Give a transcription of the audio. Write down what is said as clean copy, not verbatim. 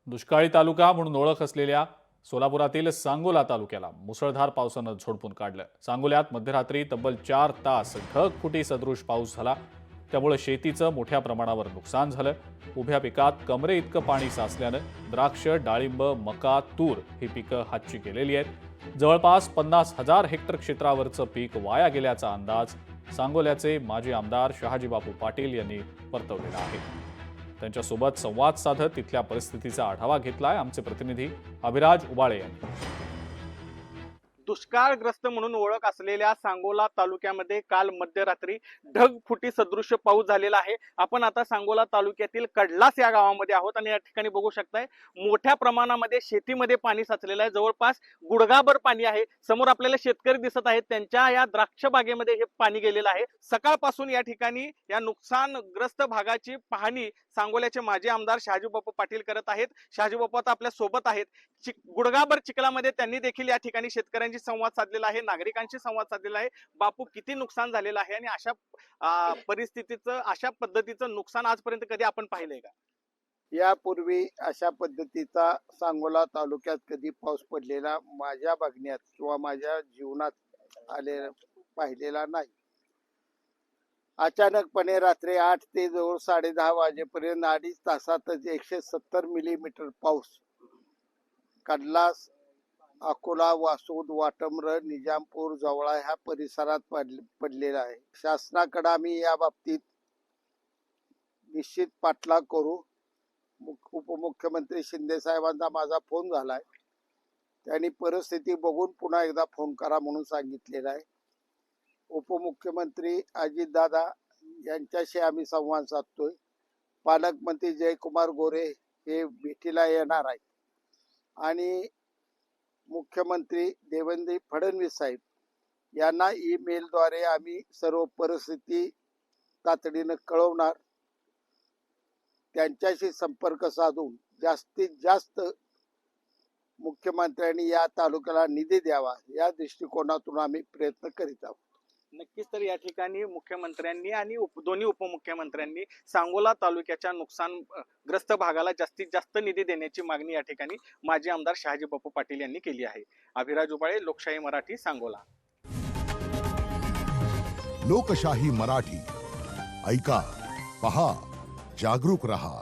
दुष्काळी तालुका म्हणून ओळख असलेल्या सोलापुरातील सांगोला तालुक्याला मुसळधार पावसानं झोडपून काढलं। सांगोल्यात मध्यरात्री तब्बल 4 तास ढगफुटी सदृश पाऊस झाला। त्यामुळे शेतीचं मोठ्या प्रमाणावर नुकसान झालं। उभ्या पिकात कमरे इतकं पाणी साचल्यानं द्राक्ष, डाळिंब, मका, तूर ही पिकं हातची गेलेली आहेत। जवळपास 50,000 हेक्टर क्षेत्रावरचं पीक वाया गेल्याचा अंदाज सांगोल्याचे माजी आमदार शहाजीबापू पाटील यांनी वर्तवलेला आहे। त्यांच्यासोबत संवाद साधत तिथल्या परिस्थितीचा आढावा घेतलाय आमचे प्रतिनिधी अभिराज उबाळे यांनी। दुष्काळग्रस्त म्हणून ओळख असलेल्या सांगोला तालुक्यामध्ये काल मध्यरात्री ढगफुटी सदृश्य पाऊस झालेला आहे। आपण आता सांगोला तालुक्यातील कडलास या गावामध्ये आहोत आणि या ठिकाणी बघू शकताय मोठ्या प्रमाणामध्ये शेतीमध्ये पाणी साचलेलं आहे। जवळपास गुडघाभर पाणी आहे। समोर आपल्याला शेतकरी दिसत आहेत, त्यांच्या या द्राक्ष बागेमध्ये हे पाणी गेलेलं आहे। सकाळपासून या ठिकाणी या नुकसानग्रस्त भागाची पाहणी सांगोल्याचे माजी आमदार शहाजीबापू पाटील करत आहेत। शहाजीबापू आता आपल्या सोबत आहेत। गुडघाभर चिखलामध्ये त्यांनी देखील या ठिकाणी शेतकऱ्यांची संवाद साधलेला आहे, नागरिकांशी संवाद साधलेला आहे। बापू, किती नुकसान झालेलं आहे आणि अशा परिस्थितीचं, अशा पद्धतीचं नुकसान आजपर्यंत कधी आपण पाहिलंय का? यापूर्वी अशा पद्धतीचा सांगोला तालुक्यात कधी पाऊस पडलेला माझ्या बघण्यात किंवा माझ्या जीवनात पाहिलेला नाही। अचानकपणे रात्री 8 ते जवळ 10:30 वाजेपर्यंत 2.5 तासातच 170 मिलीमीटर पाऊस कडलास, अकोला, वासोद, वाटमर, निजामपूर, जवळा ह्या परिसरात पडलेला आहे। शासनाकडे आम्ही या बाबतीत निश्चित पाठलाग करू। उपमुख्यमंत्री शिंदे साहेबांचा माझा फोन झालाय, त्यांनी परिस्थिती बघून पुन्हा एकदा फोन करा म्हणून सांगितलेला आहे। उपमुख्यमंत्री अजितदादा यांच्याशी आम्ही संवाद साधतोय। पालकमंत्री जयकुमार गोरे हे भेटीला येणार आहेत आणि मुख्यमंत्री देवेंद्र फडणवीस साहेब यांना ईमेलद्वारे आम्ही सर्व परिस्थिती तातडीनं कळवणार। त्यांच्याशी संपर्क साधून जास्तीत जास्त मुख्यमंत्र्यांनी या तालुक्याला निधी द्यावा या दृष्टिकोनातून आम्ही प्रयत्न करीत आहोत। नक्कीच, तर या ठिकाणी मुख्यमंत्र्यांनी आणि दोन्ही उपमुख्यमंत्र्यांनी सांगोला तालुक्याच्या नुकसानग्रस्त भागाला जास्तीत जास्त निधी देण्याची मागणी या ठिकाणी माजी आमदार शहाजीबापू पाटील यांनी केली आहे। अभिराज उबाळे, लोकशाही मराठी, सांगोला। लोकशाही मराठी ऐका, पहा, जागरूक रहा।